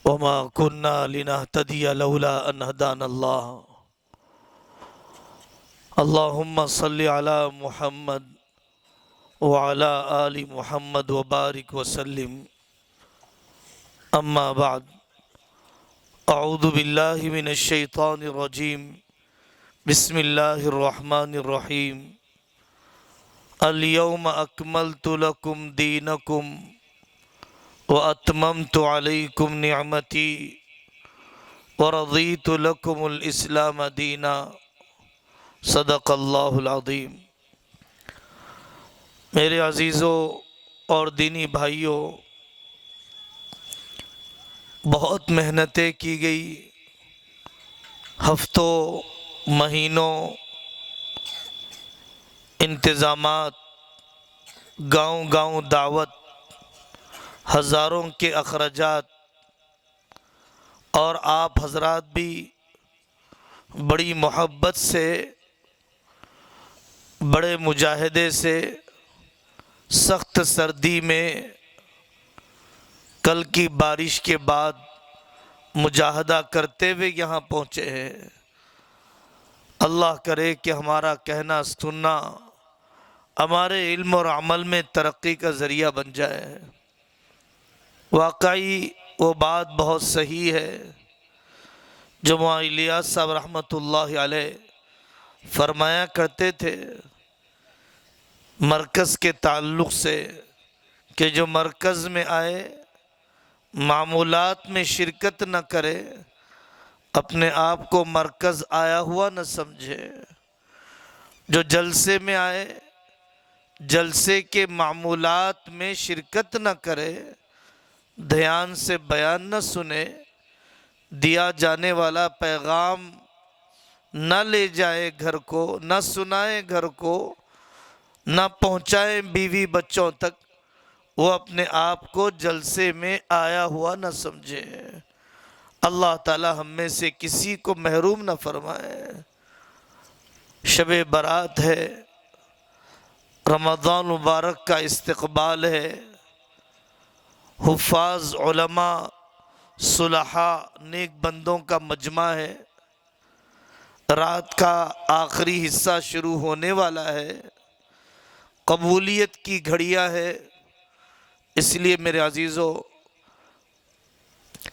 وما كنا لنهتدي لولا أن هدانا الله اللهم صل على محمد وعلى آل محمد وبارك وسلم أما بعد أعوذ بالله من الشيطان الرجيم بسم الله الرحمن الرحيم اليوم أكملت لكم دينكم وأتممت عليكم نعمتي ورضيت لكم الإسلام دينا صدق اللہ العظیم۔ میرے عزیزوں اور دینی بھائیوں، بہت محنتیں کی گئی، ہفتوں مہینوں انتظامات، گاؤں گاؤں دعوت، ہزاروں کے اخراجات، اور آپ حضرات بھی بڑی محبت سے، بڑے مجاہدے سے، سخت سردی میں، کل کی بارش کے بعد مجاہدہ کرتے ہوئے یہاں پہنچے ہیں۔ اللہ کرے کہ ہمارا کہنا سننا ہمارے علم اور عمل میں ترقی کا ذریعہ بن جائے۔ واقعی وہ بات بہت صحیح ہے جو مولانا الیاس صاحب رحمۃ اللہ علیہ فرمایا کرتے تھے مرکز کے تعلق سے، کہ جو مرکز میں آئے معمولات میں شرکت نہ کرے، اپنے آپ کو مرکز آیا ہوا نہ سمجھے۔ جو جلسے میں آئے جلسے کے معمولات میں شرکت نہ کرے، دھیان سے بیان نہ سنے، دیا جانے والا پیغام نہ لے جائے گھر کو، نہ سنائے گھر کو، نہ پہنچائے بیوی بچوں تک، وہ اپنے آپ کو جلسے میں آیا ہوا نہ سمجھے۔ اللہ تعالی ہم میں سے کسی کو محروم نہ فرمائے۔ شب برات ہے، رمضان مبارک کا استقبال ہے، حفاظ، علماء، صلحاء، نیک بندوں کا مجمع ہے، رات کا آخری حصہ شروع ہونے والا ہے، قبولیت کی گھڑیاں ہے۔ اس لیے میرے عزیزو،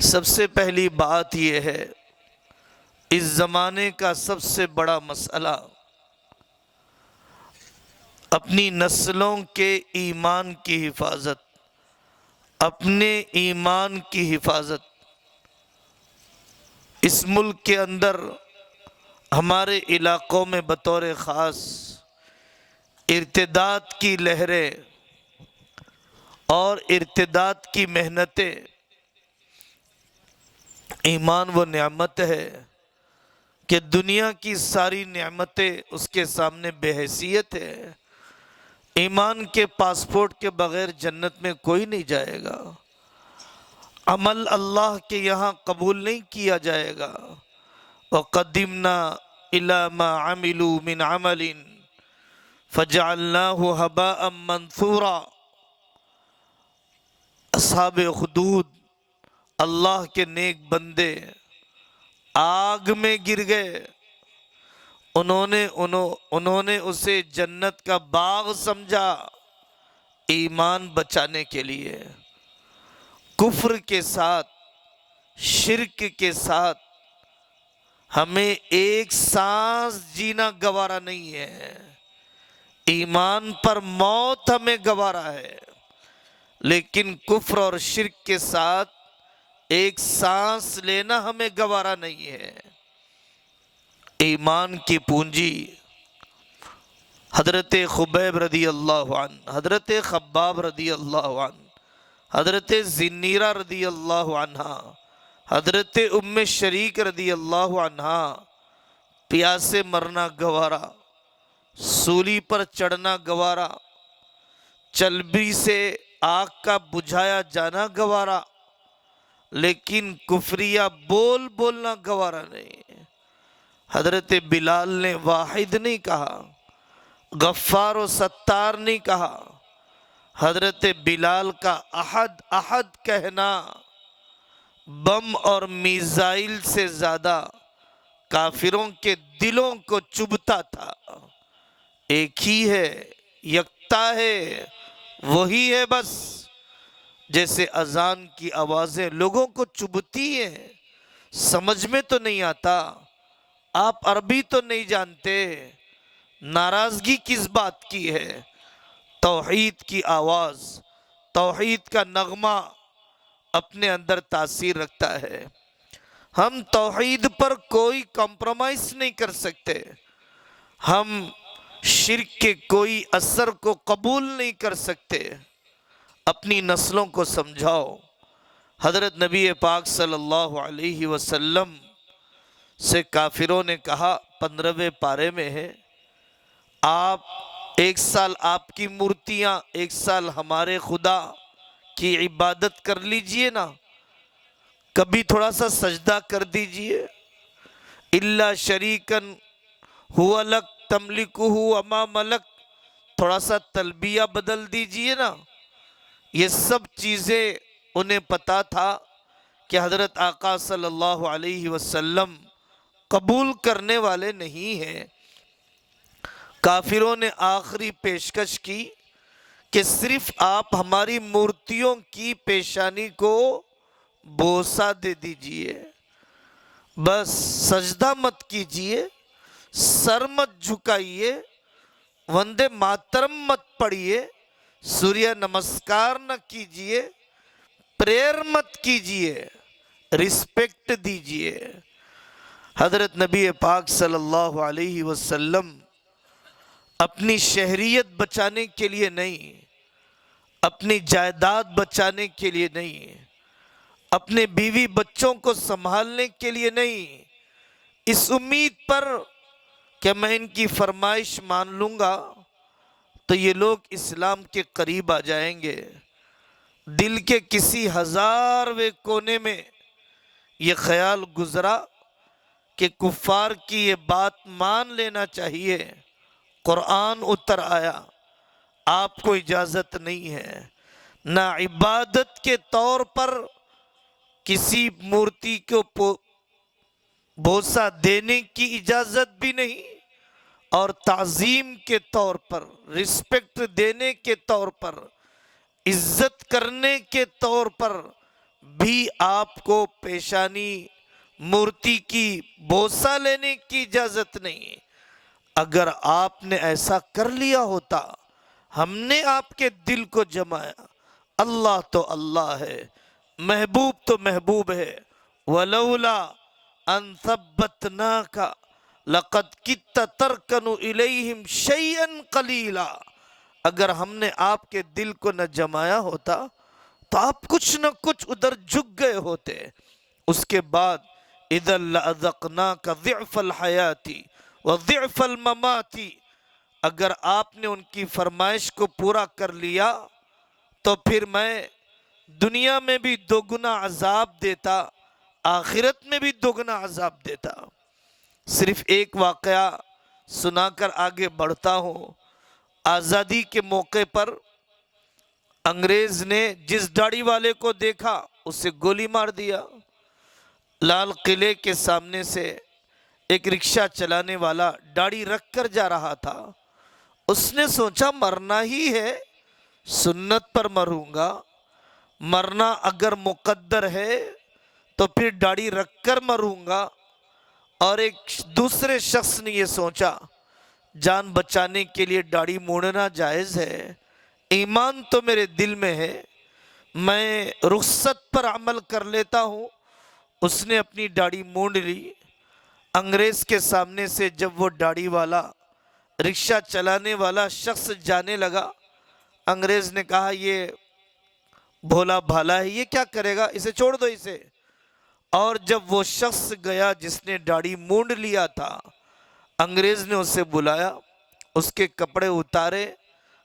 سب سے پہلی بات یہ ہے، اس زمانے کا سب سے بڑا مسئلہ اپنی نسلوں کے ایمان کی حفاظت، اپنے ایمان کی حفاظت۔ اس ملک کے اندر ہمارے علاقوں میں بطور خاص ارتداد کی لہریں اور ارتداد کی محنتیں، ایمان وہ نعمت ہے کہ دنیا کی ساری نعمتیں اس کے سامنے بے حیثیت ہے۔ ایمان کے پاسپورٹ کے بغیر جنت میں کوئی نہیں جائے گا، عمل اللہ کے یہاں قبول نہیں کیا جائے گا۔ وَقَدِّمْنَا إِلَى مَا عَمِلُوا مِنْ عَمَلٍ فَجَعَلْنَاهُ هَبَاءً مَنْثُورًا۔ اصحاب اخدود، اللہ کے نیک بندے، آگ میں گر گئے، انہوں نے اسے جنت کا باغ سمجھا ایمان بچانے کے لیے۔ کفر کے ساتھ، شرک کے ساتھ ہمیں ایک سانس جینا گوارا نہیں ہے، ایمان پر موت ہمیں گوارا ہے، لیکن کفر اور شرک کے ساتھ ایک سانس لینا ہمیں گوارا نہیں ہے۔ ایمان کی پونجی حضرت خبیب رضی اللہ عنہ، حضرت خباب رضی اللہ عنہ، حضرت زنیرہ رضی اللہ عنہ، حضرت ام شریک رضی اللہ عنہ، پیاسے مرنا گوارا، سولی پر چڑھنا گوارا، چلبی سے آگ کا بجھایا جانا گوارا، لیکن کفریہ بولنا گوارا نہیں۔ حضرت بلال نے واحد نہیں کہا، غفار و ستار نہیں کہا، حضرت بلال کا احد احد کہنا بم اور میزائل سے زیادہ کافروں کے دلوں کو چبھتا تھا۔ ایک ہی ہے، یکتا ہے، وہی ہے بس۔ جیسے اذان کی آوازیں لوگوں کو چبھتی ہیں، سمجھ میں تو نہیں آتا، آپ عربی تو نہیں جانتے، ناراضگی کس بات کی ہے؟ توحید کی آواز، توحید کا نغمہ اپنے اندر تاثیر رکھتا ہے۔ ہم توحید پر کوئی کمپرومائز نہیں کر سکتے، ہم شرک کے کوئی اثر کو قبول نہیں کر سکتے۔ اپنی نسلوں کو سمجھاؤ۔ حضرت نبی پاک صلی اللہ علیہ وسلم سے کافروں نے کہا، 15ویں پارے میں ہے، آپ ایک سال آپ کی مورتیاں، ایک سال ہمارے خدا کی عبادت کر لیجئے نا، کبھی تھوڑا سا سجدہ کر دیجئے۔ الا شریکن ہوا لک تملکہ وما ملک، تھوڑا سا تلبیہ بدل دیجئے نا۔ یہ سب چیزیں انہیں پتا تھا کہ حضرت آقا صلی اللہ علیہ وسلم قبول کرنے والے نہیں ہیں۔ کافروں نے آخری پیشکش کی کہ صرف آپ ہماری مورتیوں کی پیشانی کو بوسہ دے دیجئے، بس سجدہ مت کیجئے، سر مت جھکائیے، وندے ماترم مت پڑھیے، سوریہ نمسکار نہ کیجئے، پریئر مت کیجئے، رسپیکٹ دیجئے۔ حضرت نبی پاک صلی اللہ علیہ وسلم اپنی شہریت بچانے کے لیے نہیں، اپنی جائیداد بچانے کے لیے نہیں، اپنے بیوی بچوں کو سنبھالنے کے لیے نہیں، اس امید پر کہ میں ان کی فرمائش مان لوں گا تو یہ لوگ اسلام کے قریب آ جائیں گے، دل کے کسی 1000ویں کونے میں یہ خیال گزرا کہ کفار کی یہ بات مان لینا چاہیے۔ قرآن اتر آیا، آپ کو اجازت نہیں ہے، نہ عبادت کے طور پر کسی مورتی کو بوسہ دینے کی اجازت بھی نہیں، اور تعظیم کے طور پر، رسپیکٹ دینے کے طور پر، عزت کرنے کے طور پر بھی آپ کو پیشانی مورتی کی بوسہ لینے کی اجازت نہیں۔ اگر آپ نے ایسا کر لیا ہوتا، ہم نے آپ کے دل کو جمایا، اللہ تو اللہ ہے، محبوب تو محبوب ہے، وَلَوْلَا أَن ثَبَّتْنَاكَ لَقَدْ كِدتَّ تَرْكَنُ إِلَيْهِمْ شَيْئًا قَلِيلًا، اگر ہم نے آپ کے دل کو نہ جمایا ہوتا تو آپ کچھ نہ کچھ ادھر جھک گئے ہوتے۔ اس کے بعد اِذًا لَأَذَقْنَاكَ ضِعْفَ الْحَيَاةِ وَضِعْفَ الْمَمَاتِ، اگر آپ نے ان کی فرمائش کو پورا کر لیا تو پھر میں دنیا میں بھی دوگنا عذاب دیتا، آخرت میں بھی دوگنا عذاب دیتا۔ صرف ایک واقعہ سنا کر آگے بڑھتا ہوں۔ آزادی کے موقع پر انگریز نے جس داڑھی والے کو دیکھا اسے گولی مار دیا۔ لال قلعے کے سامنے سے ایک رکشہ چلانے والا داڑھی رکھ کر جا رہا تھا، اس نے سوچا مرنا ہی ہے، سنت پر مروں گا، مرنا اگر مقدر ہے تو پھر داڑھی رکھ کر مروں گا۔ اور ایک دوسرے شخص نے یہ سوچا جان بچانے کے لیے داڑھی موڑنا جائز ہے، ایمان تو میرے دل میں ہے، میں رخصت پر عمل کر لیتا ہوں۔ اس نے اپنی داڑھی مونڈ لی۔ انگریز کے سامنے سے جب وہ داڑھی والا رکشہ چلانے والا شخص جانے لگا، انگریز نے کہا یہ بھولا بھالا ہے، یہ کیا کرے گا، اسے چھوڑ دو اسے۔ اور جب وہ شخص گیا جس نے داڑھی مونڈ لیا تھا، انگریز نے اسے بلایا، اس کے کپڑے اتارے،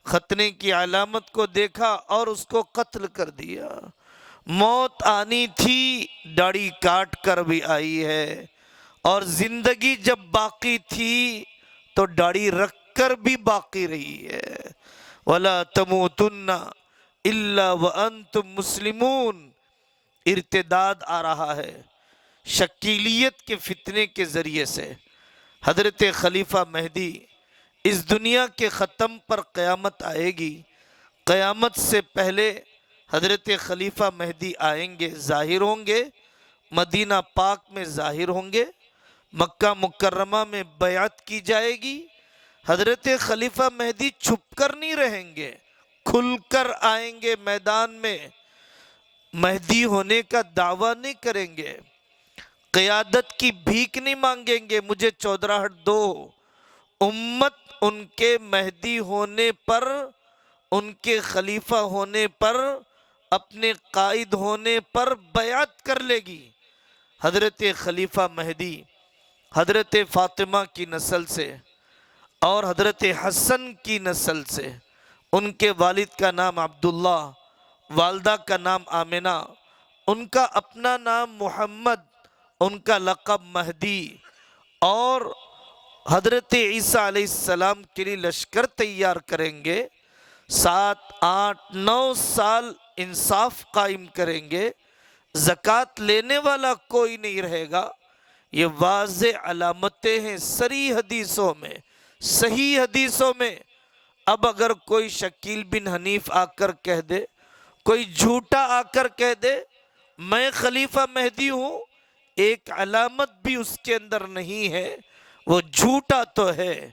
ختنے کی علامت کو دیکھا اور اس کو قتل کر دیا۔ موت آنی تھی، داڑھی کاٹ کر بھی آئی ہے، اور زندگی جب باقی تھی تو داڑھی رکھ کر بھی باقی رہی ہے۔ وَلَا تَمُوتُنَّ إِلَّا وَأَنْتُمْ مُسْلِمُونَ، ارتداد آ رہا ہے شکیلیت کے فتنے کے ذریعے سے۔ حضرت خلیفہ مہدی اس دنیا کے ختم پر قیامت آئے گی، قیامت سے پہلے حضرت خلیفہ مہدی آئیں گے، ظاہر ہوں گے، مدینہ پاک میں ظاہر ہوں گے، مکہ مکرمہ میں بیعت کی جائے گی۔ حضرت خلیفہ مہدی چھپ کر نہیں رہیں گے، کھل کر آئیں گے میدان میں، مہدی ہونے کا دعویٰ نہیں کریں گے، قیادت کی بھیک نہیں مانگیں گے، مجھے چودراہٹ دو۔ امت ان کے مہدی ہونے پر، ان کے خلیفہ ہونے پر، اپنے قائد ہونے پر بیعت کر لے گی۔ حضرت خلیفہ مہدی حضرت فاطمہ کی نسل سے اور حضرت حسن کی نسل سے، ان کے والد کا نام عبداللہ، والدہ کا نام آمنہ، ان کا اپنا نام محمد، ان کا لقب مہدی، اور حضرت عیسیٰ علیہ السلام کے لیے لشکر تیار کریں گے، 7 8 9 سال انصاف قائم کریں گے، زکوٰۃ لینے والا کوئی نہیں رہے گا۔ یہ واضح علامتیں ہیں صریح حدیثوں میں، صحیح حدیثوں میں۔ اب اگر کوئی شکیل بن حنیف آ کر کہہ دے، کوئی جھوٹا آ کر کہہ دے میں خلیفہ مہدی ہوں، ایک علامت بھی اس کے اندر نہیں ہے، وہ جھوٹا تو ہے،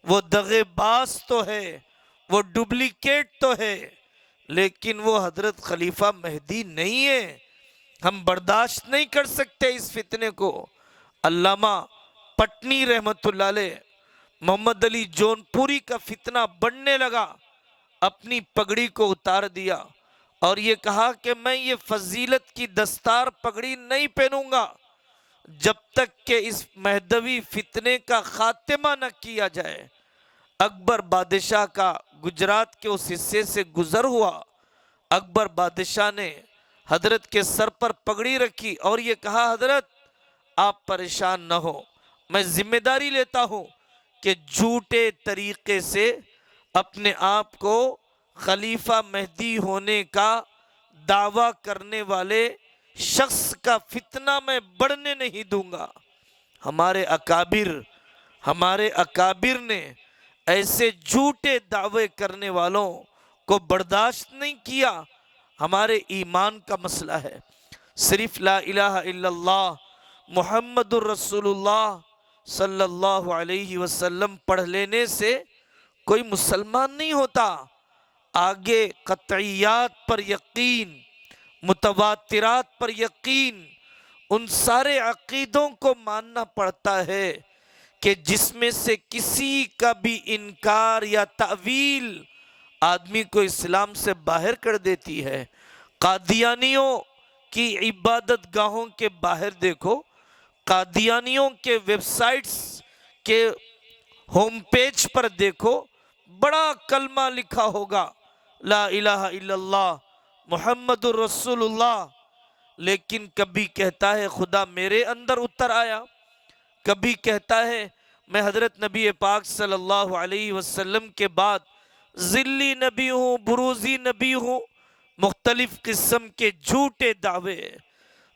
وہ دغے باز تو ہے، وہ ڈپلیکیٹ تو ہے، لیکن وہ حضرت خلیفہ مہدی نہیں ہے۔ ہم برداشت نہیں کر سکتے اس فتنے کو۔ علامہ پٹنی رحمت اللہ علیہ، محمد علی جون پوری کا فتنہ بڑھنے لگا، اپنی پگڑی کو اتار دیا اور یہ کہا کہ میں یہ فضیلت کی دستار پگڑی نہیں پہنوں گا جب تک کہ اس مہدوی فتنے کا خاتمہ نہ کیا جائے۔ اکبر بادشاہ کا گجرات کے اس حصے سے گزر ہوا، اکبر بادشاہ نے حضرت کے سر پر پگڑی رکھی اور یہ کہا حضرت آپ پریشان نہ ہو، میں ذمہ داری لیتا ہوں کہ جھوٹے طریقے سے اپنے آپ کو خلیفہ مہدی ہونے کا دعویٰ کرنے والے شخص کا فتنہ میں بڑھنے نہیں دوں گا۔ ہمارے اکابر نے ایسے جھوٹے دعوے کرنے والوں کو برداشت نہیں کیا۔ ہمارے ایمان کا مسئلہ ہے، صرف لا الہ الا اللہ محمد الرسول اللہ صلی اللہ علیہ وسلم پڑھ لینے سے کوئی مسلمان نہیں ہوتا۔ آگے قطعیات پر یقین، متواترات پر یقین، ان سارے عقیدوں کو ماننا پڑتا ہے کہ جس میں سے کسی کا بھی انکار یا تعویل آدمی کو اسلام سے باہر کر دیتی ہے۔ قادیانیوں کی عبادت گاہوں کے باہر دیکھو، قادیانیوں کے ویب سائٹس کے ہوم پیج پر دیکھو، بڑا کلمہ لکھا ہوگا لا الہ الا اللہ محمد الرسول اللہ، لیکن کبھی کہتا ہے خدا میرے اندر اتر آیا، کبھی کہتا ہے میں حضرت نبی پاک صلی اللہ علیہ وسلم کے بعد ذلی نبی ہوں، بروزی نبی ہوں، مختلف قسم کے جھوٹے دعوے۔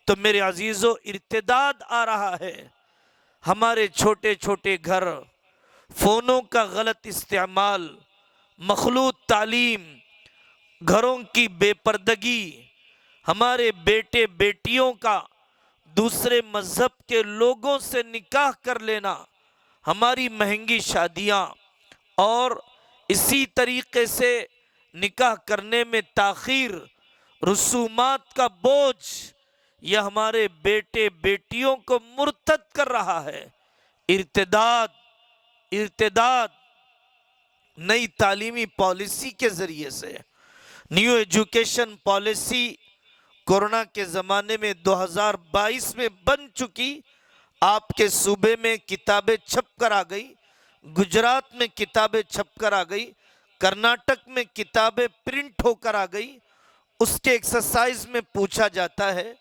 تو میرے عزیزو ارتداد آ رہا ہے، ہمارے چھوٹے چھوٹے گھر، فونوں کا غلط استعمال، مخلوط تعلیم، گھروں کی بے پردگی، ہمارے بیٹے بیٹیوں کا دوسرے مذہب کے لوگوں سے نکاح کر لینا، ہماری مہنگی شادیاں اور اسی طریقے سے نکاح کرنے میں تاخیر، رسومات کا بوجھ، یہ ہمارے بیٹے بیٹیوں کو مرتد کر رہا ہے۔ ارتداد نئی تعلیمی پالیسی کے ذریعے سے، نیو ایجوکیشن پالیسی کورونا کے زمانے میں 2022 میں بن چکی، آپ کے صوبے میں کتابیں چھپ کر آ گئی، گجرات میں کتابیں چھپ کر آ گئی، کرناٹک میں کتابیں پرنٹ ہو کر آ گئی۔ اس کے ایکسرسائز میں پوچھا جاتا ہے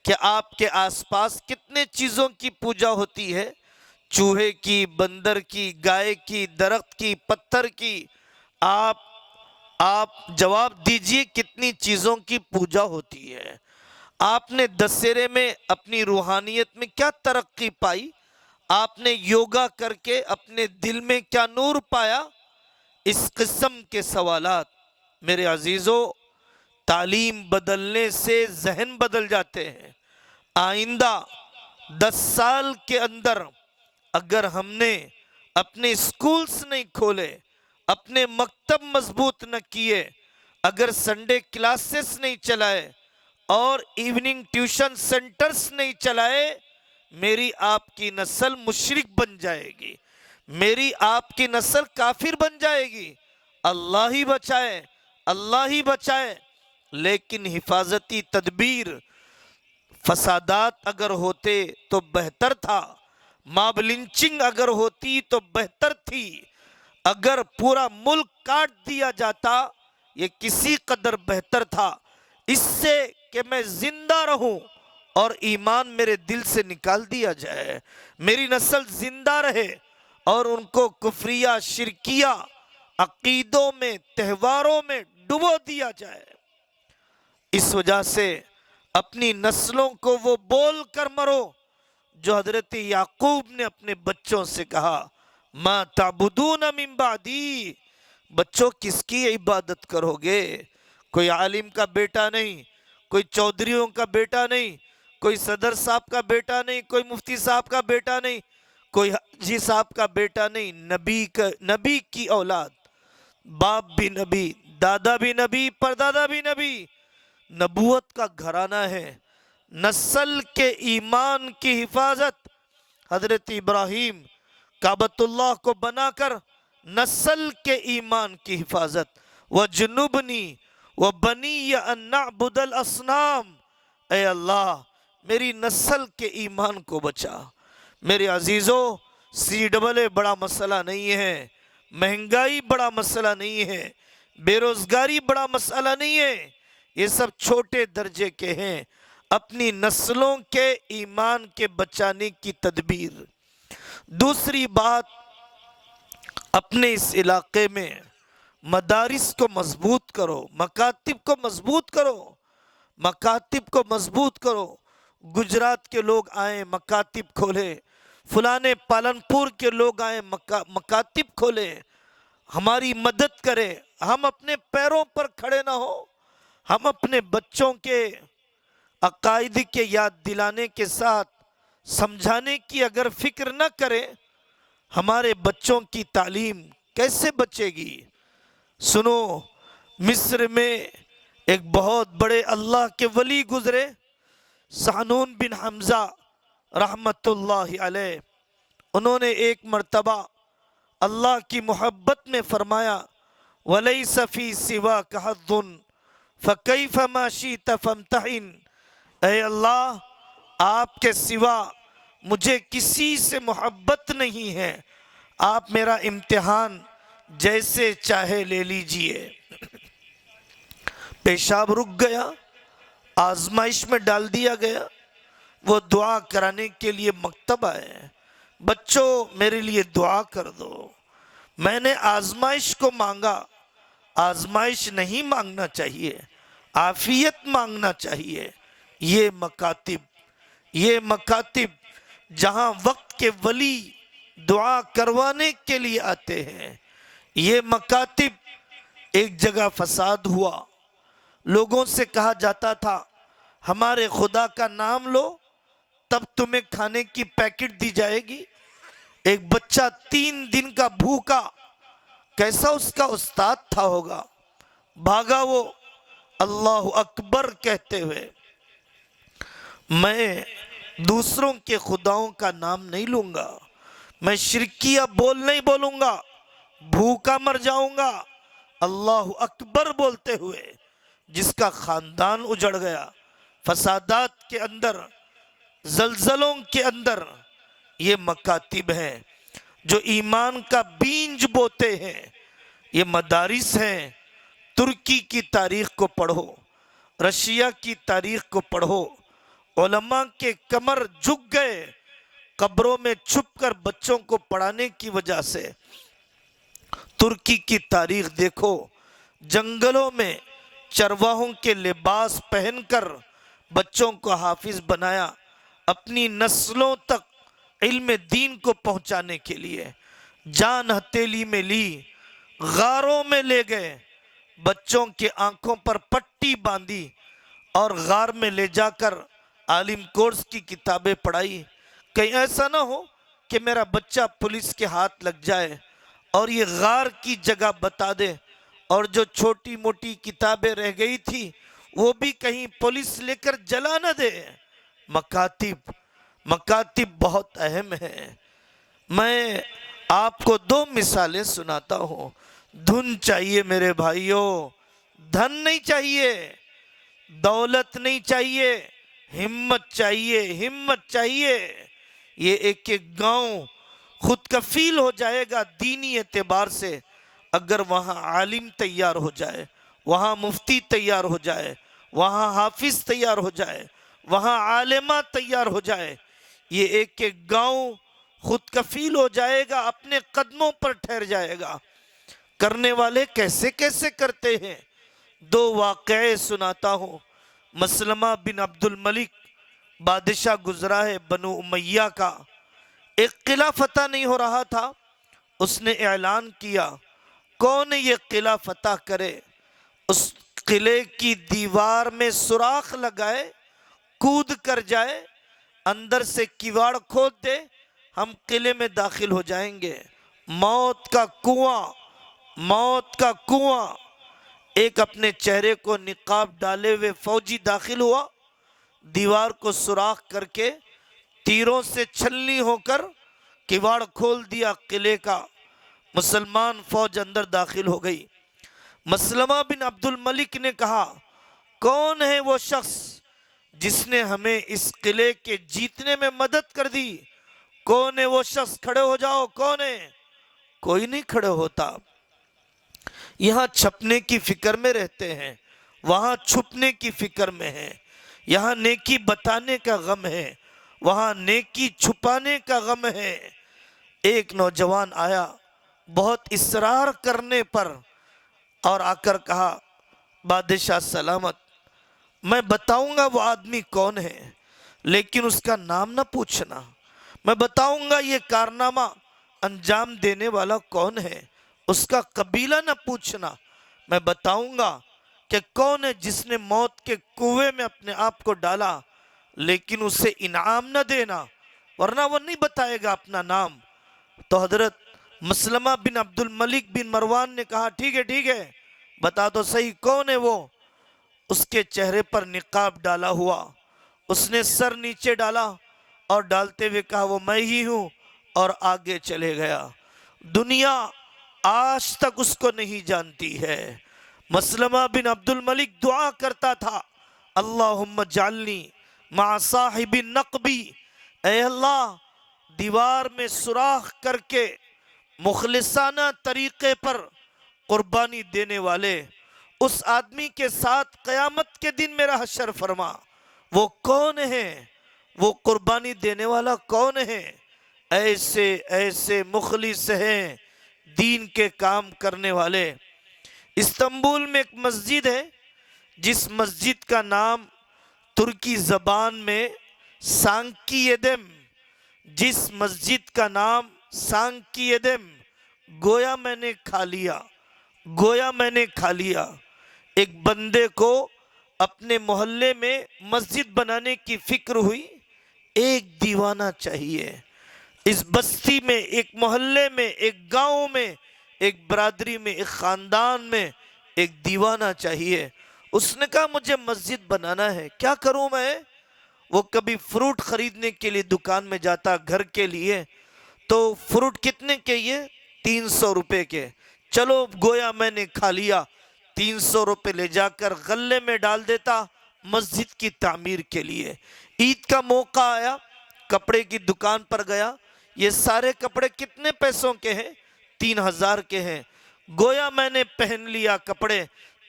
کہ آپ کے آس پاس کتنے چیزوں کی پوجا ہوتی ہے، چوہے کی، بندر کی، گائے کی، درخت کی، پتھر کی، آپ جواب دیجئے کتنی چیزوں کی پوجا ہوتی ہے۔ آپ نے دسہرے میں اپنی روحانیت میں کیا ترقی پائی؟ آپ نے یوگا کر کے اپنے دل میں کیا نور پایا؟ اس قسم کے سوالات میرے عزیزو، تعلیم بدلنے سے ذہن بدل جاتے ہیں۔ آئندہ 10 سال کے اندر اگر ہم نے اپنے اسکولز نہیں کھولے، اپنے مکتب مضبوط نہ کیے، اگر سنڈے کلاسز نہیں چلائے اور ایوننگ ٹیوشن سینٹرز نہیں چلائے، میری آپ کی نسل مشرک بن جائے گی، میری آپ کی نسل کافر بن جائے گی۔ اللہ ہی بچائے، اللہ ہی بچائے۔ لیکن حفاظتی تدبیر، فسادات اگر ہوتے تو بہتر تھا، ماب لنچنگ اگر ہوتی تو بہتر تھی، اگر پورا ملک کاٹ دیا جاتا یہ کسی قدر بہتر تھا، اس سے کہ میں زندہ رہوں اور ایمان میرے دل سے نکال دیا جائے، میری نسل زندہ رہے اور ان کو کفریہ شرکیہ عقیدوں میں، تہواروں میں ڈبو دیا جائے۔ اس وجہ سے اپنی نسلوں کو وہ بول کر مرو جو حضرت یعقوب نے اپنے بچوں سے کہا، ما تعبدون من بعدی، بچوں کس کی عبادت کرو گے؟ کوئی عالم کا بیٹا نہیں، کوئی چودھریوں کا بیٹا نہیں، کوئی صدر صاحب کا بیٹا نہیں، کوئی مفتی صاحب کا بیٹا نہیں، کوئی حاجی صاحب کا بیٹا نہیں، نبی کی اولاد، باپ بھی نبی، دادا بھی نبی، پردادا بھی نبی، نبوت کا گھرانہ ہے۔ نسل کے ایمان کی حفاظت، حضرت ابراہیم کعبۃ اللہ کو بنا کر نسل کے ایمان کی حفاظت، وَجْنُبْنِي وَبَنِيَّ أَن نَعْبُدَ الْأَصْنَامِ، اے اللہ میری نسل کے ایمان کو بچا۔ میرے عزیزو، CAA بڑا مسئلہ نہیں ہے، مہنگائی بڑا مسئلہ نہیں ہے، بے روزگاری بڑا مسئلہ نہیں ہے، یہ سب چھوٹے درجے کے ہیں۔ اپنی نسلوں کے ایمان کے بچانے کی تدبیر۔ دوسری بات، اپنے اس علاقے میں مدارس کو مضبوط کرو، مکاتب کو مضبوط کرو، مکاتب کو مضبوط کرو۔ گجرات کے لوگ آئیں مکاتب کھولیں، فلانے پالنپور کے لوگ آئیں مکاتب کھولیں، ہماری مدد کریں۔ ہم اپنے پیروں پر کھڑے نہ ہو، ہم اپنے بچوں کے عقائد کے یاد دلانے کے ساتھ سمجھانے کی اگر فکر نہ کریں، ہمارے بچوں کی تعلیم کیسے بچے گی؟ سنو، مصر میں ایک بہت بڑے اللہ کے ولی گزرے، سحنون بن حمزہ رحمت اللہ علیہ۔ انہوں نے ایک مرتبہ اللہ کی محبت میں فرمایا، وَلَيْسَ فِي سِوَاكَ حَظٌّ فَكَيْفَ مَا شِئْتَ فَامْتَحِنْ، اے اللہ آپ کے سوا مجھے کسی سے محبت نہیں ہے، آپ میرا امتحان جیسے چاہے لے لیجئے۔ پیشاب رک گیا، آزمائش میں ڈال دیا گیا، وہ دعا کرانے کے لیے مکتب آئے، بچوں میرے لیے دعا کر دو، میں نے آزمائش کو مانگا۔ آزمائش نہیں مانگنا چاہیے، عافیت مانگنا چاہیے۔ یہ مکاتب جہاں وقت کے ولی دعا کروانے کے لیے آتے ہیں، یہ مکاتب ایک جگہ فساد ہوا، لوگوں سے کہا جاتا تھا ہمارے خدا کا نام لو تب تمہیں کھانے کی پیکٹ دی جائے گی۔ ایک بچہ 3 دن کا بھوکا، کیسا اس کا استاد تھا ہوگا، بھاگا وہ اللہ اکبر کہتے ہوئے، میں دوسروں کے خداؤں کا نام نہیں لوں گا، میں شرکیہ بول نہیں بولوں گا، بھوکا مر جاؤں گا، اللہ اکبر بولتے ہوئے۔ جس کا خاندان اجڑ گیا، فسادات کے اندر، زلزلوں کے اندر۔ یہ مکاتب ہیں جو ایمان کا بیج بوتے ہیں، یہ مدارس ہیں۔ ترکی کی تاریخ کو پڑھو، رشیا کی تاریخ کو پڑھو، علماء کے کمر جھک گئے قبروں میں چھپ کر بچوں کو پڑھانے کی وجہ سے۔ ترکی کی تاریخ دیکھو، جنگلوں میں چرواہوں کے لباس پہن کر بچوں کو حافظ بنایا، اپنی نسلوں تک علم دین کو پہنچانے کے لیے جان ہتھیلی میں لی، غاروں میں لے گئے، بچوں کے آنکھوں پر پٹی باندھی اور غار میں لے جا کر عالم کورس کی کتابیں پڑھائی۔ کہیں ایسا نہ ہو کہ میرا بچہ پولیس کے ہاتھ لگ جائے اور یہ غار کی جگہ بتا دے، اور جو چھوٹی موٹی کتابیں رہ گئی تھی وہ بھی کہیں پولیس لے کر جلا نہ دے۔ مکاتب بہت اہم ہیں۔ میں آپ کو دو مثالیں سناتا ہوں۔ دھن چاہیے میرے بھائیوں، دھن نہیں چاہیے، دولت نہیں چاہیے، ہمت چاہیے، ہمت چاہیے۔ یہ ایک ایک گاؤں خود کفیل ہو جائے گا دینی اعتبار سے اگر وہاں عالم تیار ہو جائے، وہاں مفتی تیار ہو جائے، وہاں حافظ تیار ہو جائے، وہاں عالمہ تیار ہو جائے۔ یہ ایک ایک گاؤں خود کفیل ہو جائے گا، اپنے قدموں پر ٹھہر جائے گا۔ کرنے والے کیسے کیسے کرتے ہیں؟ دو واقعے سناتا ہوں۔ مسلمہ بن عبد الملک بادشاہ گزرا ہے بنو امیہ کا۔ ایک قلعہ فتح نہیں ہو رہا تھا، اس نے اعلان کیا کون یہ قلعہ فتح کرے، اس قلعے کی دیوار میں سوراخ لگائے، کود کر جائے، اندر سے کیواڑ کھود دے، ہم قلعے میں داخل ہو جائیں گے۔ موت کا کنواں، موت کا کنواں۔ ایک اپنے چہرے کو نقاب ڈالے ہوئے فوجی داخل ہوا، دیوار کو سوراخ کر کے تیروں سے چھلنی ہو کر کیواڑ کھول دیا قلعے کا۔ مسلمان فوج اندر داخل ہو گئی۔ مسلمہ بن عبد الملک نے کہا کون ہے وہ شخص جس نے ہمیں اس قلعے کے جیتنے میں مدد کر دی؟ کون ہے وہ شخص؟ کھڑے ہو جاؤ، کون ہے؟ کوئی نہیں کھڑے ہوتا۔ یہاں چھپنے کی فکر میں رہتے ہیں، وہاں چھپنے کی فکر میں ہیں۔ یہاں نیکی بتانے کا غم ہے، وہاں نیکی چھپانے کا غم ہے۔ ایک نوجوان آیا بہت اصرار کرنے پر اور آ کر کہا بادشاہ سلامت، میں بتاؤں گا وہ آدمی کون ہے، لیکن اس کا نام نہ پوچھنا۔ میں بتاؤں گا یہ کارنامہ انجام دینے والا کون ہے، اس کا قبیلہ نہ پوچھنا۔ میں بتاؤں گا کہ کون ہے جس نے موت کے کنویں میں اپنے آپ کو ڈالا، لیکن اسے انعام نہ دینا، ورنہ وہ نہیں بتائے گا اپنا نام۔ تو حضرت مسلمہ بن عبد الملک بن مروان نے کہا ٹھیک ہے، بتا دو صحیح کون ہے وہ۔ اس کے چہرے پر نقاب ڈالا ہوا، اس نے سر نیچے ڈالا اور ڈالتے ہوئے کہا وہ میں ہی ہوں، اور آگے چلے گیا۔ دنیا آج تک اس کو نہیں جانتی ہے۔ مسلمہ بن عبد الملک دعا کرتا تھا اللہم جعلنی مع صاحب النقبی، اے اللہ دیوار میں سوراخ کر کے مخلصانہ طریقے پر قربانی دینے والے اس آدمی کے ساتھ قیامت کے دن میرا حشر فرما۔ وہ کون ہے؟ وہ قربانی دینے والا کون ہے؟ ایسے ایسے مخلص ہیں دین کے کام کرنے والے۔ استنبول میں ایک مسجد ہے جس مسجد کا نام ترکی زبان میں سانکییدم، جس مسجد کا نام سانکییدم، گویا میں نے کھا لیا، گویا میں نے کھا لیا۔ ایک بندے کو اپنے محلے میں مسجد بنانے کی فکر ہوئی، ایک دیوانہ چاہیے اس بستی میں، ایک محلے میں، ایک گاؤں میں، ایک برادری میں، ایک خاندان میں ایک دیوانہ چاہیے۔ اس نے کہا مجھے مسجد بنانا ہے، کیا کروں میں؟ وہ کبھی فروٹ خریدنے کے لیے دکان میں جاتا گھر کے لیے، تو فروٹ کتنے کے؟ یہ 300 روپے کے۔ چلو گویا میں نے کھا لیا، 300 روپے لے جا کر غلے میں ڈال دیتا مسجد کی تعمیر کے لیے۔ عید کا موقع آیا، کپڑے کی دکان پر گیا، یہ سارے کپڑے کتنے پیسوں کے ہیں؟ 3000 کے ہیں۔ گویا میں نے پہن لیا کپڑے،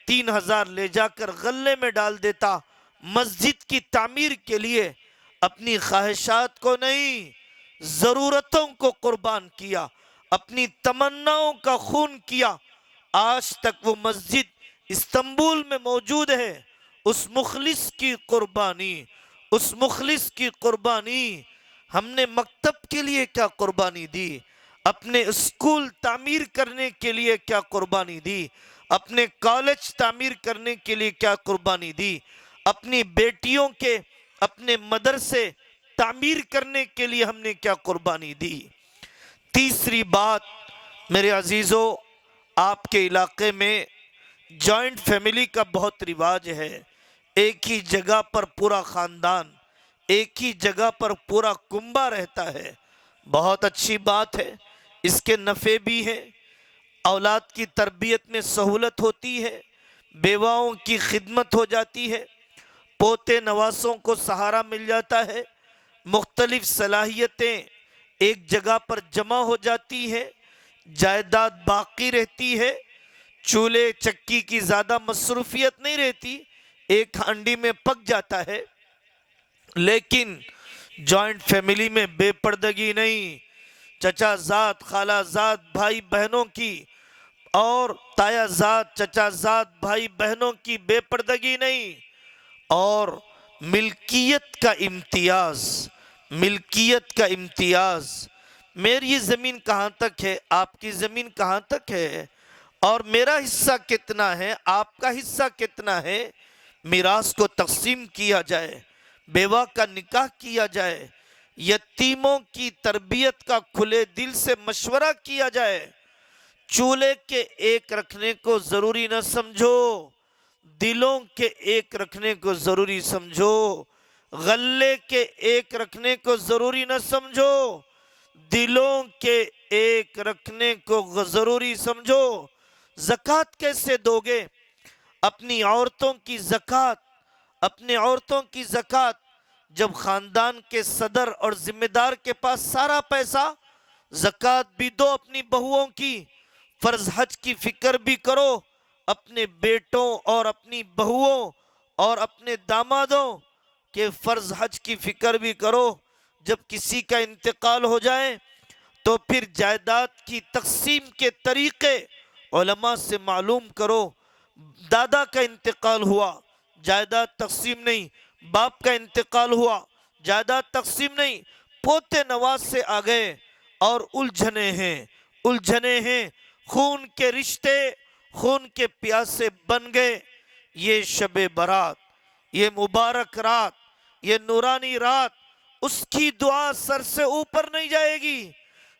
3000 لے جا کر غلے میں ڈال دیتا مسجد کی تعمیر کے لیے۔ اپنی خواہشات کو نہیں، ضرورتوں کو قربان کیا، اپنی تمناؤں کا خون کیا۔ آج تک وہ مسجد استنبول میں موجود ہے، اس مخلص کی قربانی، اس مخلص کی قربانی، ہم نے مکتب کے لیے کیا قربانی دی، اپنے اسکول تعمیر کرنے کے لیے کیا قربانی دی، اپنے کالج تعمیر کرنے کے لیے کیا قربانی دی، اپنی بیٹیوں کے اپنے مدرسے تعمیر کرنے کے لیے ہم نے کیا قربانی دی۔ تیسری بات میرے عزیزو، آپ کے علاقے میں جوائنٹ فیملی کا بہت رواج ہے، ایک ہی جگہ پر پورا خاندان، ایک ہی جگہ پر پورا کنبہ رہتا ہے، بہت اچھی بات ہے، اس کے نفع بھی ہیں، اولاد کی تربیت میں سہولت ہوتی ہے، بیواؤں کی خدمت ہو جاتی ہے، پوتے نواسوں کو سہارا مل جاتا ہے، مختلف صلاحیتیں ایک جگہ پر جمع ہو جاتی ہے، جائیداد باقی رہتی ہے، چولہے چکی کی زیادہ مصروفیت نہیں رہتی، ایک ہانڈی میں پک جاتا ہے۔ لیکن جوائنٹ فیملی میں بے پردگی نہیں، چچا زاد، خالہ زاد، بھائی بہنوں کی اور تایا زاد، چچا زاد، بھائی بہنوں کی بے پردگی نہیں، اور ملکیت کا امتیاز، ملکیت کا امتیاز، میری زمین کہاں تک ہے، آپ کی زمین کہاں تک ہے، اور میرا حصہ کتنا ہے، آپ کا حصہ کتنا ہے، میراث کو تقسیم کیا جائے، بیوہ کا نکاح کیا جائے، یتیموں کی تربیت کا کھلے دل سے مشورہ کیا جائے، چولہے کے ایک رکھنے کو ضروری نہ سمجھو، دلوں کے ایک رکھنے کو ضروری سمجھو، غلے کے ایک رکھنے کو ضروری نہ سمجھو، دلوں کے ایک رکھنے کو ضروری سمجھو۔ زکوٰۃ کیسے دو گے؟ اپنی عورتوں کی زکوٰۃ، اپنے عورتوں کی زکوٰۃ، جب خاندان کے صدر اور ذمہ دار کے پاس سارا پیسہ، زکوٰۃ بھی دو اپنی بہوؤں کی، فرض حج کی فکر بھی کرو، اپنے بیٹوں اور اپنی بہوؤں اور اپنے دامادوں کے فرض حج کی فکر بھی کرو۔ جب کسی کا انتقال ہو جائے تو پھر جائیداد کی تقسیم کے طریقے علماء سے معلوم کرو۔ دادا کا انتقال ہوا، جائیداد تقسیم نہیں، باپ کا انتقال ہوا، جائیداد تقسیم نہیں، پوتے نواز سے آ گئے اور الجھنے ہیں، خون کے رشتے، خون کے پیاسے بن گئے۔ یہ شب برات، یہ مبارک رات، یہ نورانی رات، اس کی دعا سر سے اوپر نہیں جائے گی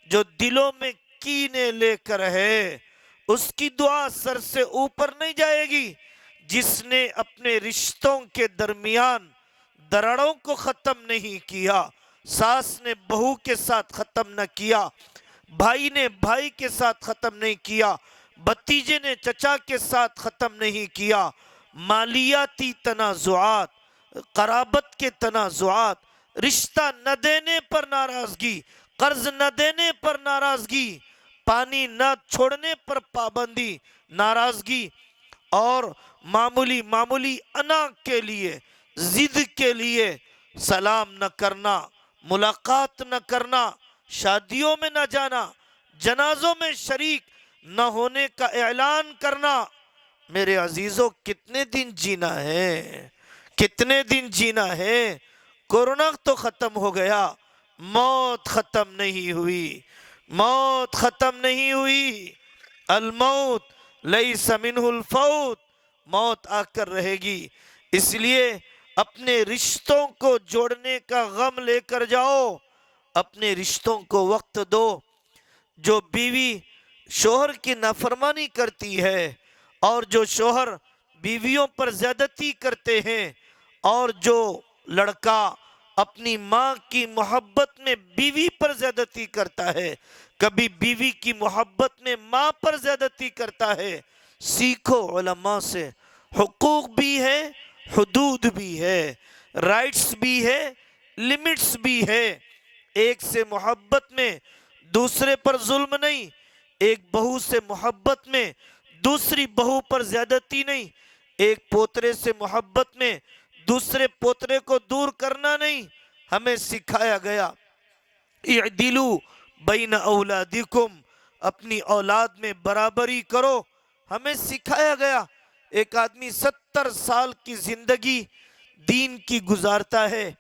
جو دلوں میں کینے لے کر ہے، اس کی دعا سر سے اوپر نہیں جائے گی جس نے اپنے رشتوں کے درمیان دراڑوں کو ختم نہیں کیا، ساس نے بہو کے ساتھ ختم نہ کیا، بھائی نے بھائی کے ساتھ ختم نہیں کیا، بھتیجے نے چچا کے ساتھ ختم نہیں کیا۔ مالیاتی تنازعات، قرابت کے تنازعات، رشتہ نہ دینے پر ناراضگی، قرض نہ دینے پر ناراضگی، پانی نہ چھوڑنے پر پابندی، ناراضگی، اور معمولی انا کے لیے، ضد کے لیے سلام نہ کرنا، ملاقات نہ کرنا، شادیوں میں نہ جانا، جنازوں میں شریک نہ ہونے کا اعلان کرنا۔ میرے عزیزوں، کتنے دن جینا ہے، کتنے دن جینا ہے؟ کورونا تو ختم ہو گیا، موت ختم نہیں ہوئی، موت ختم نہیں ہوئی۔ الموت لیس منہ الفوت، موت آ کر رہے گی، اس لیے اپنے رشتوں کو جوڑنے کا غم لے کر جاؤ، اپنے رشتوں کو وقت دو۔ جو بیوی شوہر کی نافرمانی کرتی ہے، اور جو شوہر بیویوں پر زیادتی کرتے ہیں، اور جو لڑکا اپنی ماں کی محبت میں بیوی پر زیادتی کرتا ہے، کبھی بیوی کی محبت میں ماں پر زیادتی کرتا ہے، سیکھو علماء سے، حقوق بھی ہے، حدود بھی ہے، رائٹس بھی ہے، لمٹس بھی ہے۔ ایک سے محبت میں دوسرے پر ظلم نہیں، ایک بہو سے محبت میں دوسری بہو پر زیادتی نہیں، ایک پوترے سے محبت میں دوسرے پوترے کو دور کرنا نہیں۔ ہمیں سکھایا گیا اعدلوا بین اولادکم، اپنی اولاد میں برابری کرو۔ ہمیں سکھایا گیا، ایک آدمی 70 سال کی زندگی دین کی گزارتا ہے،